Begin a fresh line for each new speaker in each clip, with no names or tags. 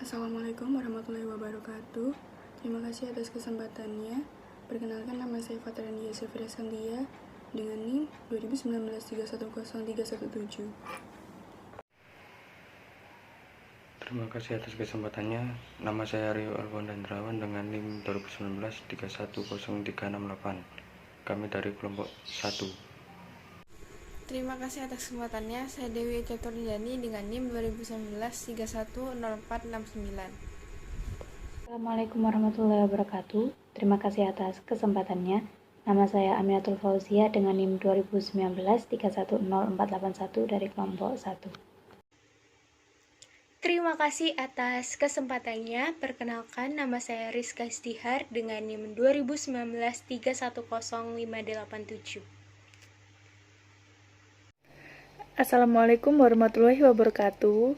Assalamualaikum warahmatullahi wabarakatuh. Terima kasih atas kesempatannya. Perkenalkan, nama saya Fatrania Sefira Sandia dengan NIM 2019310317.
Terima kasih atas kesempatannya. Nama saya Rio Alwan Dandrawan dengan NIM 2019310368. Kami dari kelompok 1.
Terima kasih atas kesempatannya. Saya Dewi Caturjani dengan NIM 2019310469.
Assalamualaikum warahmatullahi wabarakatuh. Terima kasih atas kesempatannya. Nama saya Aminatul Fauzia dengan NIM 2019310481 dari kelompok 1.
Terima kasih atas kesempatannya. Perkenalkan, nama saya Rizka Istihar dengan NIM 2019310587.
Assalamualaikum warahmatullahi wabarakatuh.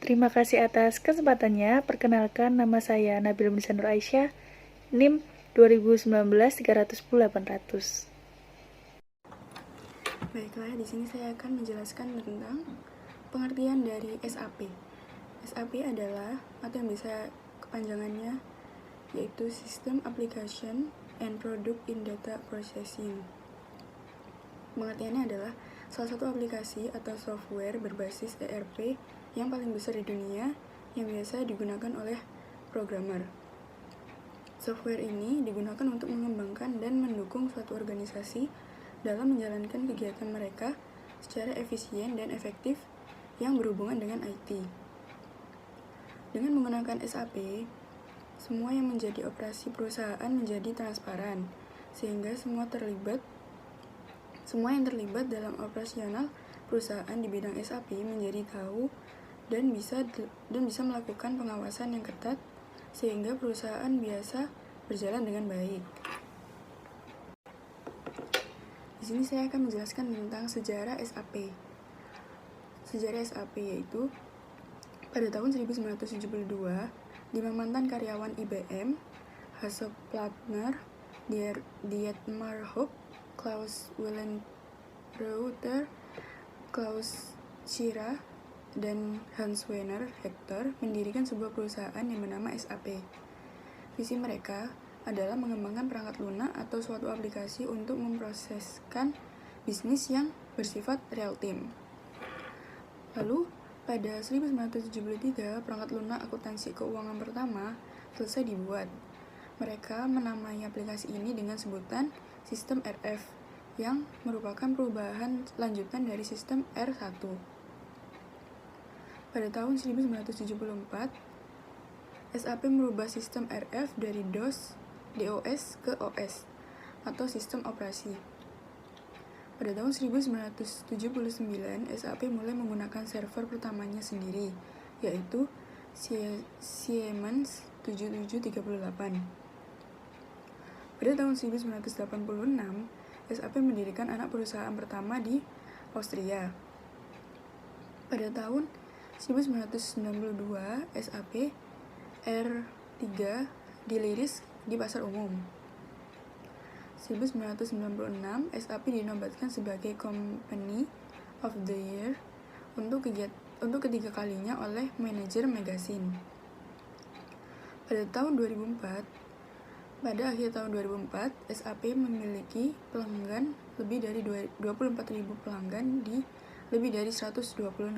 Terima kasih atas kesempatannya. Perkenalkan, nama saya Nabila Melisa Nur Aisyah, NIM 2019310800.
Baiklah, di sini saya akan menjelaskan tentang pengertian dari SAP. SAP adalah, atau yang bisa kepanjangannya, yaitu System Application and Product in Data Processing. Pengertiannya adalah salah satu aplikasi atau software berbasis ERP yang paling besar di dunia yang biasa digunakan oleh programmer. Software ini digunakan untuk mengembangkan dan mendukung suatu organisasi dalam menjalankan kegiatan mereka secara efisien dan efektif yang berhubungan dengan IT. Dengan menggunakan SAP, semua yang menjadi operasi perusahaan menjadi transparan, sehingga semua yang terlibat dalam operasional perusahaan di bidang SAP menjadi tahu dan bisa melakukan pengawasan yang ketat sehingga perusahaan biasa berjalan dengan baik. Di sini saya akan menjelaskan tentang sejarah SAP. Sejarah SAP yaitu pada tahun 1972, 5 mantan karyawan IBM, Hasso Plattner, Dietmar Hopp, Klaus Wilhelm-Reuter, Klaus Schirra, dan Hans-Werner Hector mendirikan sebuah perusahaan yang bernama SAP. Visi mereka adalah mengembangkan perangkat lunak atau suatu aplikasi untuk memproseskan bisnis yang bersifat real-time. Lalu, pada 1973, perangkat lunak akuntansi keuangan pertama selesai dibuat. Mereka menamai aplikasi ini dengan sebutan sistem RF, yang merupakan perubahan lanjutan dari sistem R1. Pada tahun 1974, SAP merubah sistem RF dari DOS ke OS, atau sistem operasi. Pada tahun 1979, SAP mulai menggunakan server pertamanya sendiri, yaitu Siemens 7738. Pada tahun 1986, SAP mendirikan anak perusahaan pertama di Austria. Pada tahun 1992, SAP R3 dirilis di pasar umum. 1996, SAP dinobatkan sebagai Company of the Year untuk ketiga kalinya oleh Manager Magazine. Pada akhir tahun 2004, SAP memiliki pelanggan lebih dari 24.000 pelanggan di lebih dari 120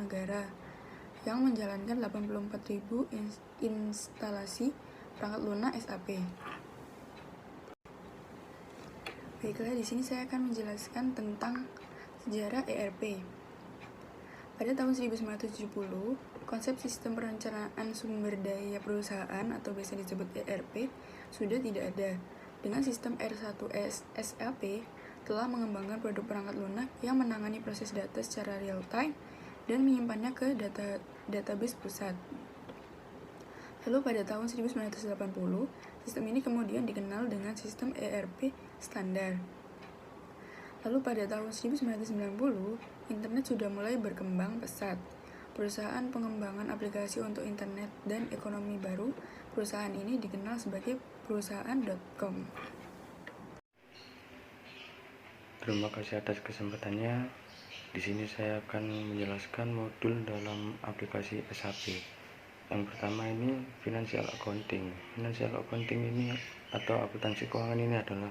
negara yang menjalankan 84.000 instalasi perangkat lunak SAP. Baiklah, di sini saya akan menjelaskan tentang sejarah ERP. Pada tahun 1970, konsep sistem perencanaan sumber daya perusahaan atau biasa disebut ERP sudah tidak ada. Dengan sistem R1 SAP telah mengembangkan produk perangkat lunak yang menangani proses data secara real time dan menyimpannya ke database pusat. Lalu pada tahun 1980, sistem ini kemudian dikenal dengan sistem ERP standar. Lalu pada tahun 1990, internet sudah mulai berkembang pesat. Perusahaan pengembangan aplikasi untuk internet dan ekonomi baru, perusahaan ini dikenal sebagai perusahaan .com.
Terima kasih atas kesempatannya. Di sini saya akan menjelaskan modul dalam aplikasi SAP. Yang pertama ini financial accounting. Financial accounting ini atau akuntansi keuangan ini adalah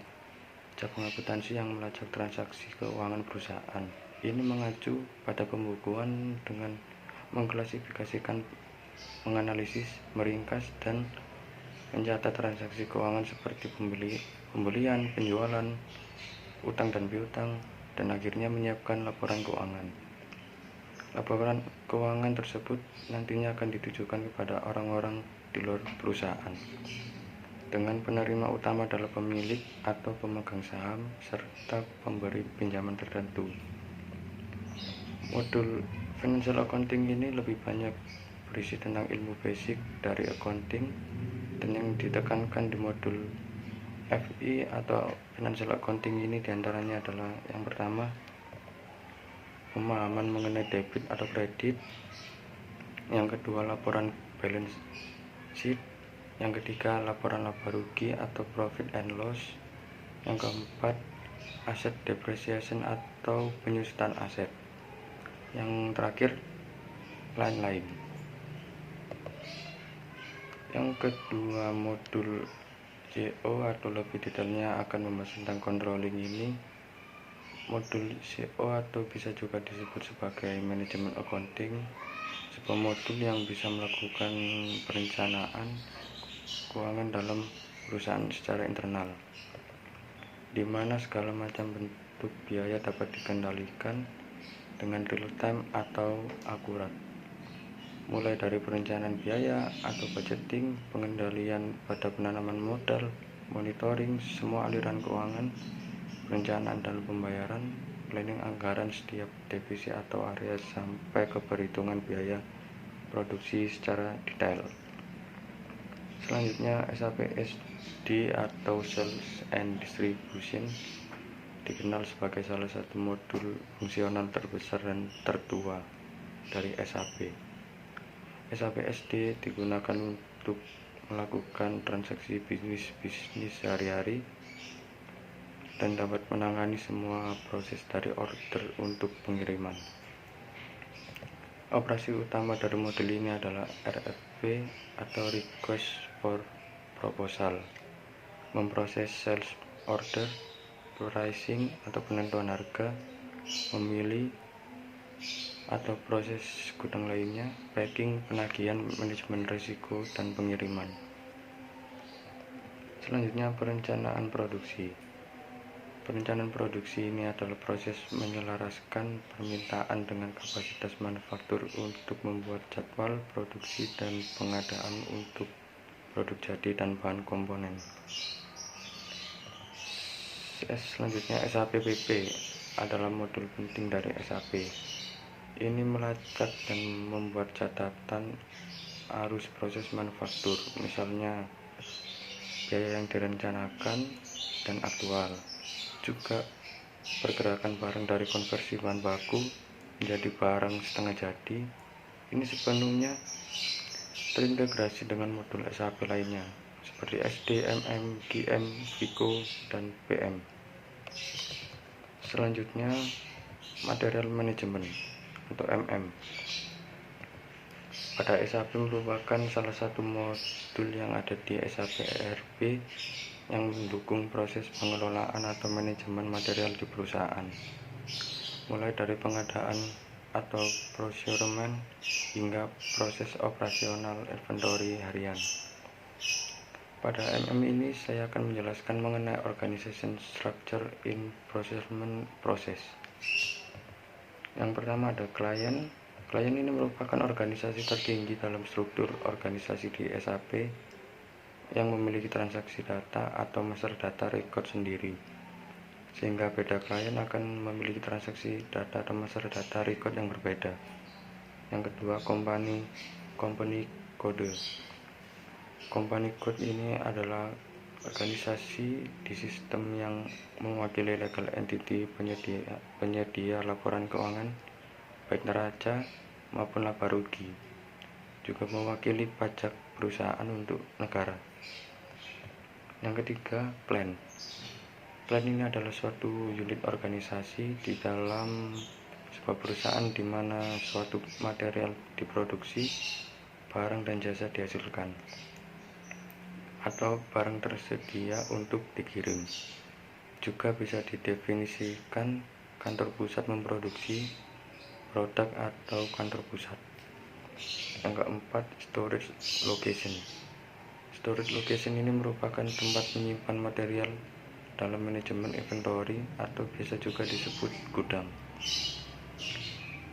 cabang akuntansi yang melacak transaksi keuangan perusahaan. Ini mengacu pada pembukuan dengan mengklasifikasikan, menganalisis, meringkas, dan mencatat transaksi keuangan seperti pembelian, penjualan, utang dan piutang, dan akhirnya menyiapkan laporan keuangan. Laporan keuangan tersebut nantinya akan ditujukan kepada orang-orang di luar perusahaan, dengan penerima utama adalah pemilik atau pemegang saham serta pemberi pinjaman tertentu. Modul financial accounting ini lebih banyak berisi tentang ilmu basic dari accounting, dan yang ditekankan di modul FI atau financial accounting ini diantaranya adalah yang pertama, pemahaman mengenai debit atau kredit. Yang kedua, laporan balance sheet. Yang ketiga, laporan laba rugi atau profit and loss. Yang keempat, aset depreciation atau penyusutan aset. Yang terakhir, lain-lain. Yang kedua, modul CO atau lebih detailnya akan membahas tentang controlling ini. Modul CO atau bisa juga disebut sebagai manajemen accounting, sebuah modul yang bisa melakukan perencanaan keuangan dalam perusahaan secara internal, di mana segala macam bentuk biaya dapat dikendalikan dengan real time atau akurat, mulai dari perencanaan biaya atau budgeting, pengendalian pada penanaman modal, monitoring semua aliran keuangan, perencanaan dan pembayaran, planning anggaran setiap divisi atau area sampai ke perhitungan biaya produksi secara detail. Selanjutnya, SAP SD atau Sales and Distribution dikenal sebagai salah satu modul fungsional terbesar dan tertua dari SAP. SAP SD digunakan untuk melakukan transaksi bisnis sehari-hari dan dapat menangani semua proses dari order untuk pengiriman. Operasi utama dari model ini adalah RFP atau Request for Proposal, memproses sales order, pricing atau penentuan harga, memilih atau proses gudang lainnya, packing, penagihan, manajemen risiko, dan pengiriman. Selanjutnya, perencanaan produksi. Perencanaan produksi ini adalah proses menyelaraskan permintaan dengan kapasitas manufaktur untuk membuat jadwal produksi dan pengadaan untuk produk jadi dan bahan komponen. Selanjutnya, SAP PP adalah modul penting dari SAP. Ini melacak dan membuat catatan arus proses manufaktur, misalnya biaya yang direncanakan dan aktual, juga pergerakan barang dari konversi bahan baku menjadi barang setengah jadi. Ini sepenuhnya terintegrasi dengan modul SAP lainnya seperti SD, MM, GM, FICO, dan PM. Selanjutnya, material management atau MM. Pada SAP merupakan salah satu modul yang ada di SAP ERP yang mendukung proses pengelolaan atau manajemen material di perusahaan, mulai dari pengadaan atau procurement hingga proses operasional inventory harian. Pada MM ini saya akan menjelaskan mengenai organization structure in procurement process. Yang pertama ada klien. Klien ini merupakan organisasi tertinggi dalam struktur organisasi di SAP yang memiliki transaksi data atau master data record sendiri, sehingga beda klien akan memiliki transaksi data atau master data record yang berbeda. Yang kedua, company code. Company code ini adalah organisasi di sistem yang mewakili legal entity penyedia laporan keuangan, baik neraca maupun laba rugi, juga mewakili pajak perusahaan untuk negara. Yang ketiga, plan. Plan ini adalah suatu unit organisasi di dalam sebuah perusahaan di mana suatu material diproduksi barang dan jasa dihasilkan, atau barang tersedia untuk dikirim. Juga bisa didefinisikan kantor pusat memproduksi produk atau kantor pusat. Yang keempat, storage location. Storage location ini merupakan tempat menyimpan material dalam manajemen inventory atau biasa juga disebut gudang.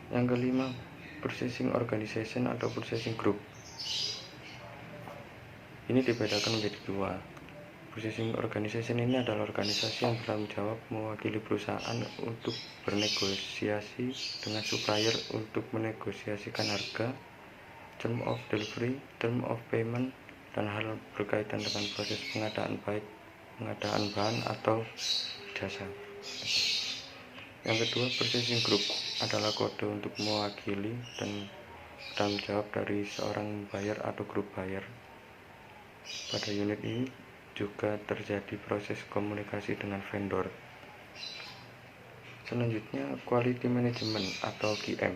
Yang kelima, purchasing organization atau purchasing group. Ini dibedakan menjadi dua. Purchasing organization ini adalah organisasi yang bertanggung jawab mewakili perusahaan untuk bernegosiasi dengan supplier untuk menegosiasikan harga, term of delivery, term of payment, dan hal berkaitan dengan proses pengadaan bahan atau jasa. Yang kedua, purchasing group adalah kode untuk mewakili dan tanggung jawab dari seorang buyer atau grup buyer. Pada unit ini juga terjadi proses komunikasi dengan vendor. Selanjutnya, quality management atau QM.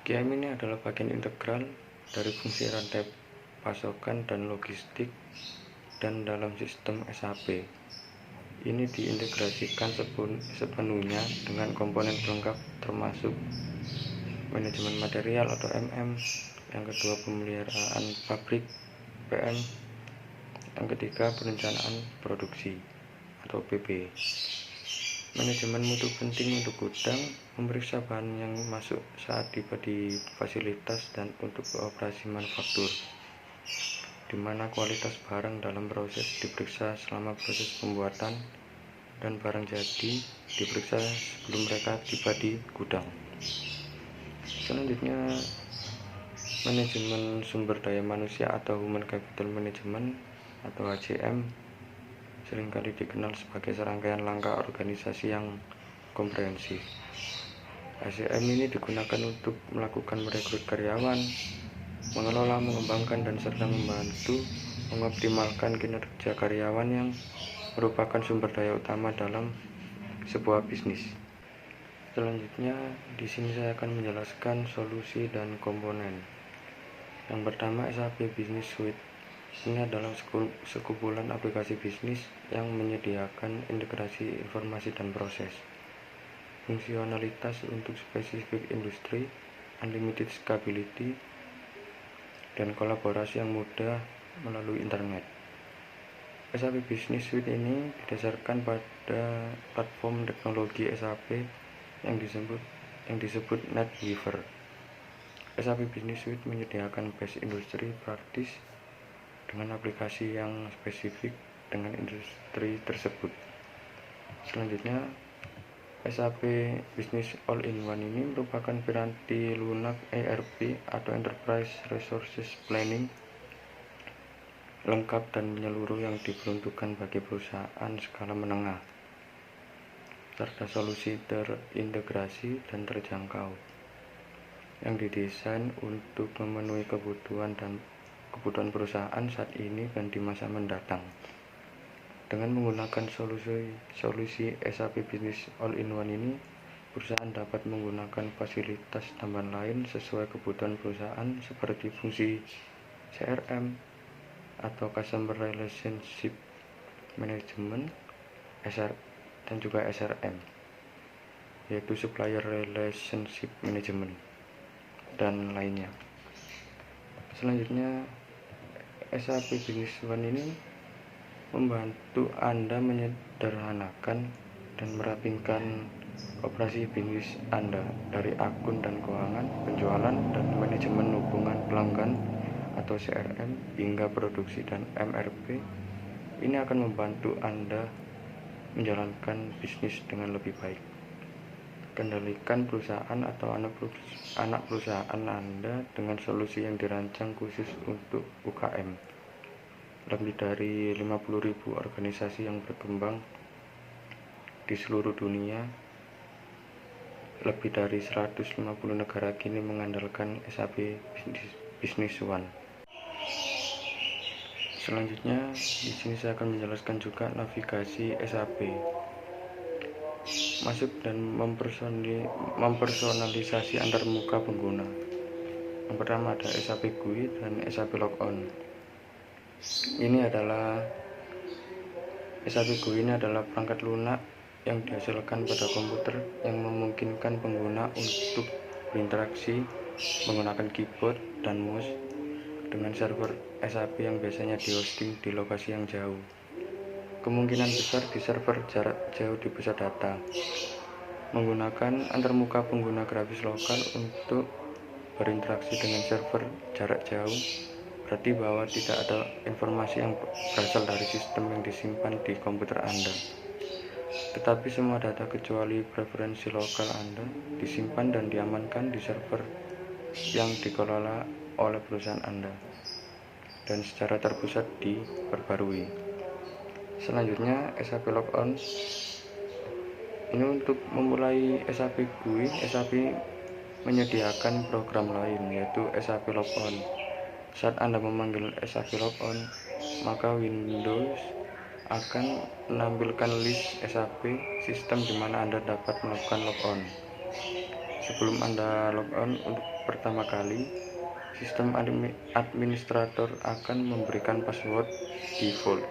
QM ini adalah bagian integral dari fungsi rantai pasokan dan logistik dan dalam sistem SAP. Ini diintegrasikan sepenuhnya dengan komponen pelengkap termasuk manajemen material atau MM, yang kedua pemeliharaan pabrik PM, yang ketiga perencanaan produksi atau PP. Manajemen mutu penting untuk gudang, memeriksa bahan yang masuk saat tiba di fasilitas dan untuk operasi manufaktur, di mana kualitas barang dalam proses diperiksa selama proses pembuatan dan barang jadi diperiksa sebelum mereka tiba di gudang. Selanjutnya, manajemen sumber daya manusia atau Human Capital Management atau HCM seringkali dikenal sebagai serangkaian langkah organisasi yang komprehensif. HCM ini digunakan untuk melakukan merekrut karyawan, mengelola, mengembangkan, dan serta membantu mengoptimalkan kinerja karyawan yang merupakan sumber daya utama dalam sebuah bisnis. Selanjutnya, di sini saya akan menjelaskan solusi dan komponen. Yang pertama, SAP Business Suite. Ini adalah sekumpulan aplikasi bisnis yang menyediakan integrasi informasi dan proses, fungsionalitas untuk spesifik industri, unlimited scalability, dan kolaborasi yang mudah melalui internet. SAP Business Suite ini didasarkan pada platform teknologi SAP yang disebut NetWeaver. SAP Business Suite menyediakan base industry practice dengan aplikasi yang spesifik dengan industri tersebut. Selanjutnya, SAP Business All-in-One ini merupakan piranti lunak ERP atau Enterprise Resources Planning lengkap dan menyeluruh yang diperuntukkan bagi perusahaan skala menengah, serta solusi terintegrasi dan terjangkau yang didesain untuk memenuhi kebutuhan perusahaan saat ini dan di masa mendatang. Dengan menggunakan solusi SAP Business All-in-One ini, perusahaan dapat menggunakan fasilitas tambahan lain sesuai kebutuhan perusahaan seperti fungsi CRM atau Customer Relationship Management dan juga SRM, yaitu Supplier Relationship Management dan lainnya. Selanjutnya, SAP Business One ini membantu Anda menyederhanakan dan merapikan operasi bisnis Anda dari akun dan keuangan, penjualan, dan manajemen hubungan pelanggan atau CRM hingga produksi dan MRP. Ini akan membantu Anda menjalankan bisnis dengan lebih baik. Kendalikan perusahaan atau anak perusahaan Anda dengan solusi yang dirancang khusus untuk UKM. Lebih dari 50.000 organisasi yang berkembang di seluruh dunia, lebih dari 150 negara kini mengandalkan SAP Business One. Selanjutnya, di sini saya akan menjelaskan juga navigasi SAP. Masuk dan mempersonalisasi antar muka pengguna. Yang pertama ada SAP GUI dan SAP Logon. SAP GUI ini adalah perangkat lunak yang dihasilkan pada komputer yang memungkinkan pengguna untuk berinteraksi menggunakan keyboard dan mouse dengan server SAP yang biasanya di-hosting di lokasi yang jauh. Kemungkinan besar di server jarak jauh di pusat data. Menggunakan antarmuka pengguna grafis lokal untuk berinteraksi dengan server jarak jauh berarti bahwa tidak ada informasi yang berasal dari sistem yang disimpan di komputer Anda. Tetapi semua data kecuali preferensi lokal Anda disimpan dan diamankan di server yang dikelola oleh perusahaan Anda dan secara terpusat diperbarui. Selanjutnya SAP Logon. Ini untuk memulai SAP GUI, SAP menyediakan program lain yaitu SAP Logon. Saat Anda memanggil SAP Logon, maka Windows akan menampilkan list SAP sistem di mana Anda dapat melakukan logon. Sebelum Anda logon untuk pertama kali, sistem administrator akan memberikan password default.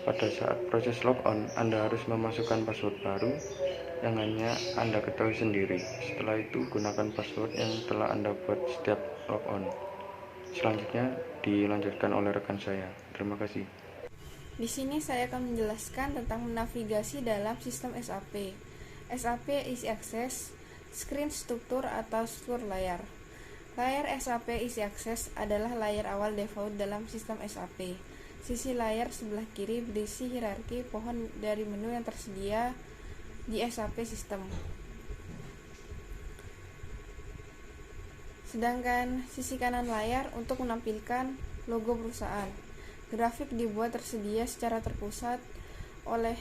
Pada saat proses logon, Anda harus memasukkan password baru yang hanya Anda ketahui sendiri. Setelah itu, gunakan password yang telah Anda buat setiap logon. Selanjutnya dilanjutkan oleh rekan saya. Terima kasih.
Di sini saya akan menjelaskan tentang navigasi dalam sistem SAP. SAP isi akses, screen struktur atau struktur layar. Layar SAP isi akses adalah layar awal default dalam sistem SAP. Sisi layar sebelah kiri berisi hierarki pohon dari menu yang tersedia di SAP sistem. Sedangkan sisi kanan layar untuk menampilkan logo perusahaan. Grafik dibuat tersedia secara terpusat oleh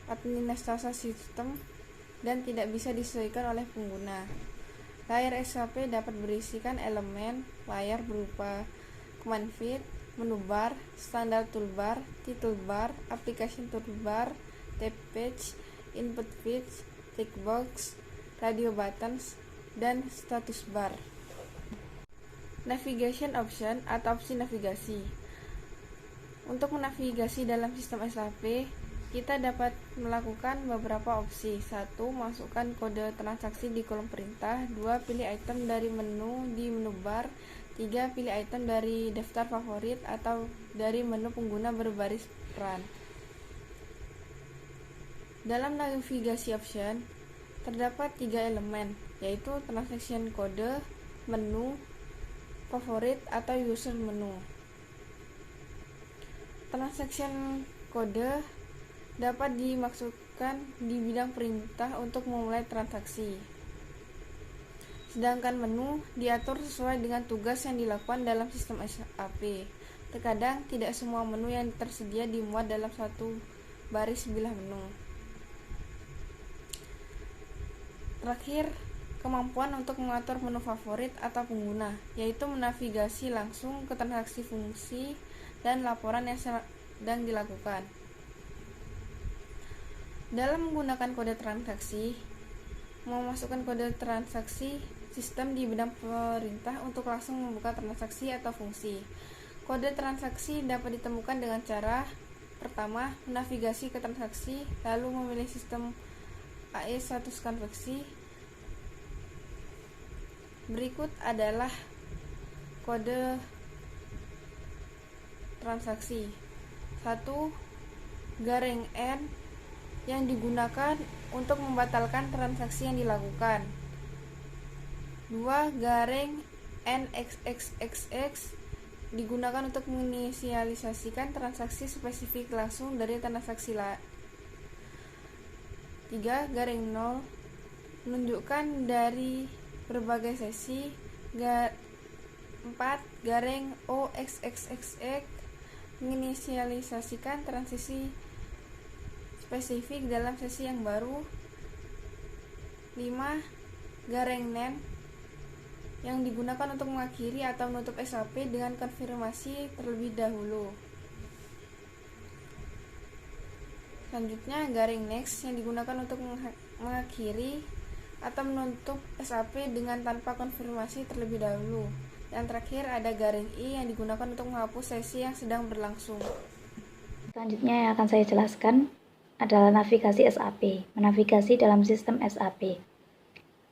administrasi sistem dan tidak bisa disesuaikan oleh pengguna. Layar SAP dapat berisikan elemen layar berupa command feed, menu bar, standar toolbar, title bar, application toolbar, tab page, input feeds, tickbox, radio buttons, dan status bar. Navigation option atau opsi navigasi. Untuk menavigasi dalam sistem SAP, kita dapat melakukan beberapa opsi. 1. Masukkan kode transaksi di kolom perintah. 2. Pilih item dari menu di menu bar. 3. Pilih item dari daftar favorit atau dari menu pengguna berbaris peran. Dalam navigasi option, terdapat 3 elemen, yaitu transaction kode, menu, favorit, atau user menu. Transaction kode dapat dimaksudkan di bidang perintah untuk memulai transaksi. Sedangkan menu diatur sesuai dengan tugas yang dilakukan dalam sistem SAP. Terkadang tidak semua menu yang tersedia dimuat dalam satu baris bilah menu. Terakhir, kemampuan untuk mengatur menu favorit atau pengguna, yaitu menavigasi langsung ke transaksi fungsi dan laporan yang sedang dilakukan. Dalam menggunakan kode transaksi, memasukkan kode transaksi sistem di bidang perintah untuk langsung membuka transaksi atau fungsi. Kode transaksi dapat ditemukan dengan cara pertama, menavigasi ke transaksi, lalu memilih sistem AE status konveksi. Berikut adalah kode transaksi. 1. Garing N yang digunakan untuk membatalkan transaksi yang dilakukan. 2. Garing NXXXX digunakan untuk menginisialisasikan transaksi spesifik langsung dari transaksi lain. 3. Garing 0 menunjukkan dari berbagai sesi. 4. Garing OXXXX menginisialisasikan transisi spesifik dalam sesi yang baru. 5. Garing NAND yang digunakan untuk mengakhiri atau menutup SAP dengan konfirmasi terlebih dahulu. Selanjutnya, garing next yang digunakan untuk mengakhiri atau menutup SAP dengan tanpa konfirmasi terlebih dahulu. Yang terakhir ada garing I yang digunakan untuk menghapus sesi yang sedang berlangsung.
Selanjutnya yang akan saya jelaskan adalah navigasi SAP, menavigasi dalam sistem SAP.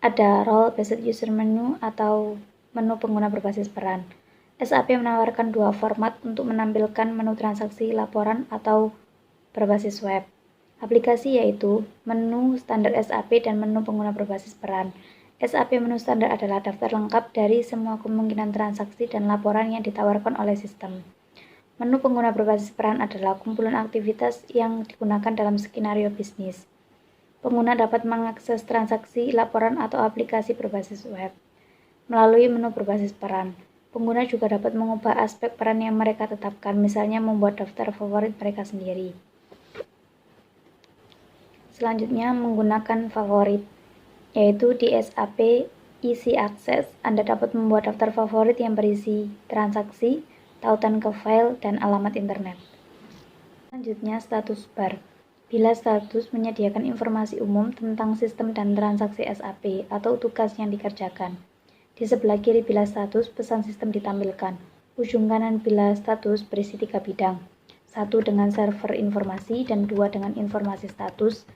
Ada role based user menu atau menu pengguna berbasis peran. SAP menawarkan dua format untuk menampilkan menu transaksi, laporan, atau berbasis web. Aplikasi yaitu menu standar SAP dan menu pengguna berbasis peran. SAP menu standar adalah daftar lengkap dari semua kemungkinan transaksi dan laporan yang ditawarkan oleh sistem. Menu pengguna berbasis peran adalah kumpulan aktivitas yang digunakan dalam skenario bisnis. Pengguna dapat mengakses transaksi, laporan, atau aplikasi berbasis web. Melalui menu berbasis peran, pengguna juga dapat mengubah aspek peran yang mereka tetapkan, misalnya membuat daftar favorit mereka sendiri. Selanjutnya, menggunakan favorit, yaitu di SAP Easy Access, Anda dapat membuat daftar favorit yang berisi transaksi, tautan ke file, dan alamat internet. Selanjutnya, status bar. Bila status menyediakan informasi umum tentang sistem dan transaksi SAP atau tugas yang dikerjakan. Di sebelah kiri bila status, pesan sistem ditampilkan. Ujung kanan bila status berisi 3 bidang. 1 dengan server informasi dan 2 dengan informasi status.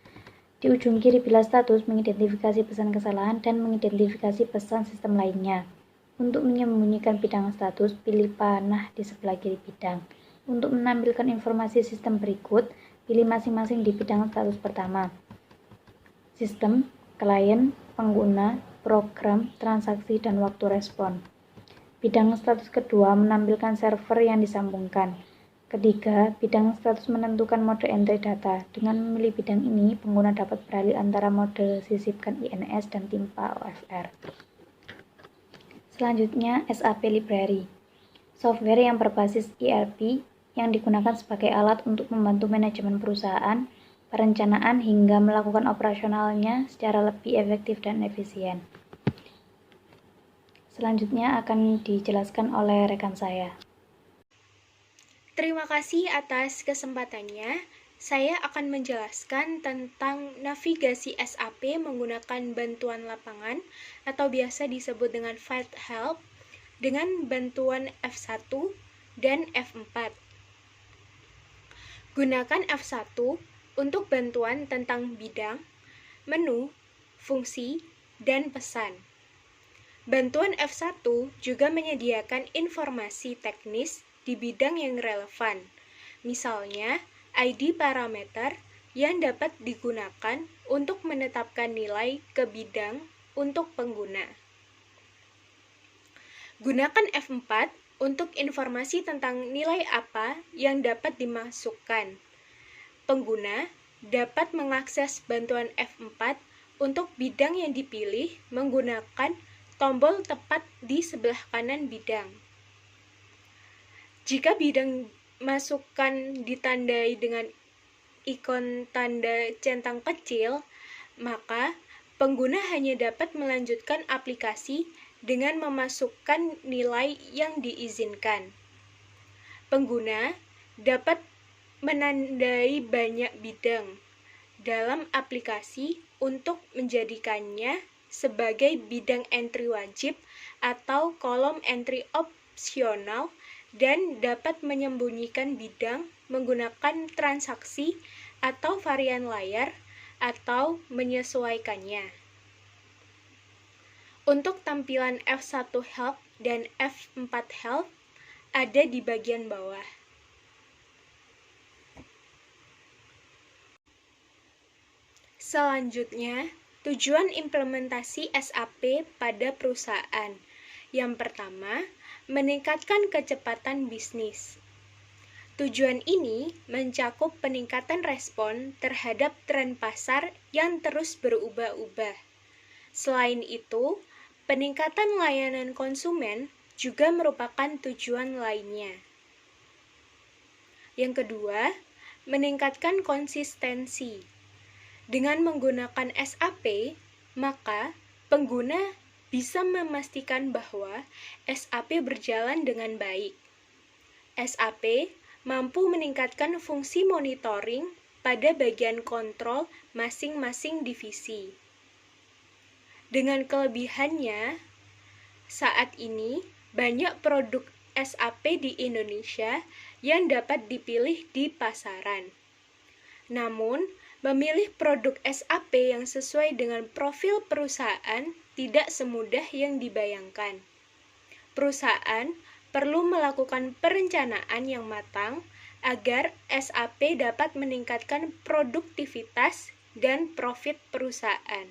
Di ujung kiri bila status mengidentifikasi pesan kesalahan dan mengidentifikasi pesan sistem lainnya. Untuk menyembunyikan bidang status, pilih panah di sebelah kiri bidang. Untuk menampilkan informasi sistem berikut, pilih masing-masing di bidang status pertama. Sistem, klien, pengguna, program, transaksi, dan waktu respon. Bidang status kedua menampilkan server yang disambungkan. Ketiga, bidang status menentukan mode entry data. Dengan memilih bidang ini, pengguna dapat beralih antara mode sisipkan INS dan timpa OFR. Selanjutnya, SAP Library. Software yang berbasis ERP yang digunakan sebagai alat untuk membantu manajemen perusahaan, perencanaan hingga melakukan operasionalnya secara lebih efektif dan efisien. Selanjutnya akan dijelaskan oleh rekan saya.
Terima kasih atas kesempatannya. Saya akan menjelaskan tentang navigasi SAP menggunakan bantuan lapangan atau biasa disebut dengan Field Help dengan bantuan F1 dan F4. Gunakan F1 untuk bantuan tentang bidang, menu, fungsi, dan pesan. Bantuan F1 juga menyediakan informasi teknis di bidang yang relevan, misalnya ID parameter yang dapat digunakan untuk menetapkan nilai ke bidang untuk pengguna. Gunakan F4 untuk informasi tentang nilai apa yang dapat dimasukkan. Pengguna dapat mengakses bantuan F4 untuk bidang yang dipilih menggunakan tombol tepat di sebelah kanan bidang. Jika bidang masukan ditandai dengan ikon tanda centang kecil, maka pengguna hanya dapat melanjutkan aplikasi dengan memasukkan nilai yang diizinkan. Pengguna dapat menandai banyak bidang dalam aplikasi untuk menjadikannya sebagai bidang entry wajib atau kolom entry opsional dan dapat menyembunyikan bidang menggunakan transaksi atau varian layar atau menyesuaikannya. Untuk tampilan F1 Help dan F4 Help ada di bagian bawah. Selanjutnya, tujuan implementasi SAP pada perusahaan. Yang pertama, meningkatkan kecepatan bisnis. Tujuan ini mencakup peningkatan respon terhadap tren pasar yang terus berubah-ubah. Selain itu, peningkatan layanan konsumen juga merupakan tujuan lainnya. Yang kedua, meningkatkan konsistensi. Dengan menggunakan SAP, maka pengguna bisa memastikan bahwa SAP berjalan dengan baik. SAP mampu meningkatkan fungsi monitoring pada bagian kontrol masing-masing divisi. Dengan kelebihannya, saat ini banyak produk SAP di Indonesia yang dapat dipilih di pasaran. Namun, memilih produk SAP yang sesuai dengan profil perusahaan tidak semudah yang dibayangkan. Perusahaan perlu melakukan perencanaan yang matang agar SAP dapat meningkatkan produktivitas dan profit perusahaan.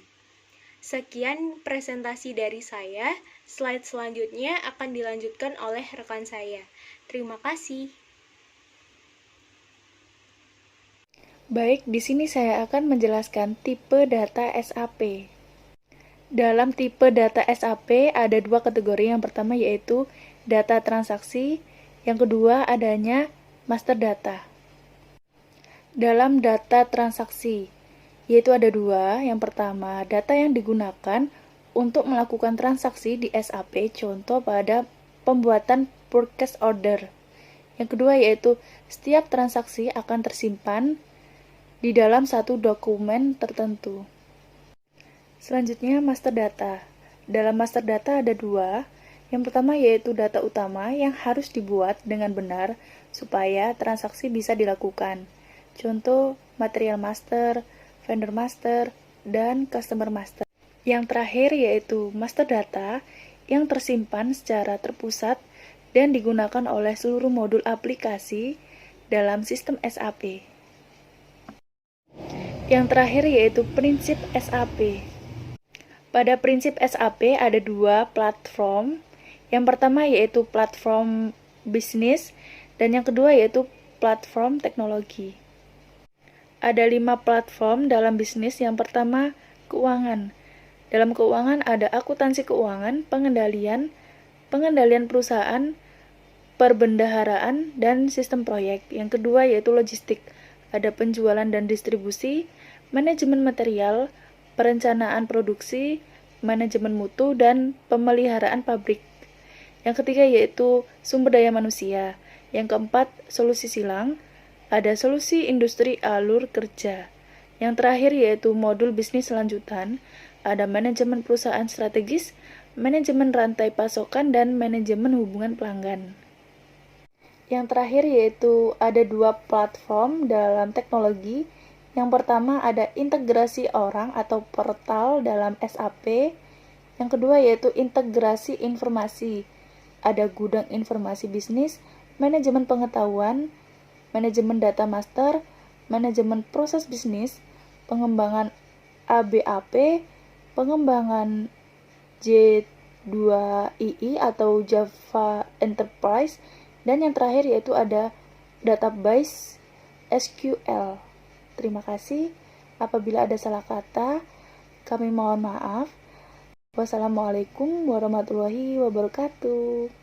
Sekian presentasi dari saya. Slide selanjutnya akan dilanjutkan oleh rekan saya. Terima kasih.
Baik, di sini saya akan menjelaskan tipe data SAP. Dalam tipe data SAP ada dua kategori. Yang pertama yaitu data transaksi, yang kedua adanya master data. Dalam data transaksi, yaitu ada dua. Yang pertama, data yang digunakan untuk melakukan transaksi di SAP, contoh pada pembuatan purchase order. Yang kedua yaitu setiap transaksi akan tersimpan di dalam satu dokumen tertentu. Selanjutnya, master data. Dalam master data ada dua. Yang pertama yaitu data utama yang harus dibuat dengan benar supaya transaksi bisa dilakukan. Contoh, material master, vendor master, dan customer master. Yang terakhir yaitu master data yang tersimpan secara terpusat dan digunakan oleh seluruh modul aplikasi dalam sistem SAP. Yang terakhir yaitu prinsip SAP. Pada prinsip SAP ada dua platform. Yang pertama yaitu platform bisnis dan yang kedua yaitu platform teknologi. Ada 5 platform dalam bisnis. Yang pertama, keuangan. Dalam keuangan ada akuntansi keuangan, pengendalian perusahaan, perbendaharaan, dan sistem proyek. Yang kedua yaitu logistik. Ada penjualan dan distribusi, manajemen material, perencanaan produksi, manajemen mutu, dan pemeliharaan pabrik. Yang ketiga yaitu sumber daya manusia. Yang keempat, solusi silang. Ada solusi industri alur kerja. Yang terakhir yaitu modul bisnis lanjutan. Ada manajemen perusahaan strategis, manajemen rantai pasokan, dan manajemen hubungan pelanggan. Yang terakhir yaitu ada dua platform dalam teknologi. Yang pertama ada integrasi orang atau portal dalam SAP. Yang kedua yaitu integrasi informasi. Ada gudang informasi bisnis, manajemen pengetahuan, manajemen data master, manajemen proses bisnis, pengembangan ABAP, pengembangan J2EE atau Java Enterprise, dan yang terakhir yaitu ada database SQL. Terima kasih. Apabila ada salah kata, kami mohon maaf. Wassalamualaikum warahmatullahi wabarakatuh.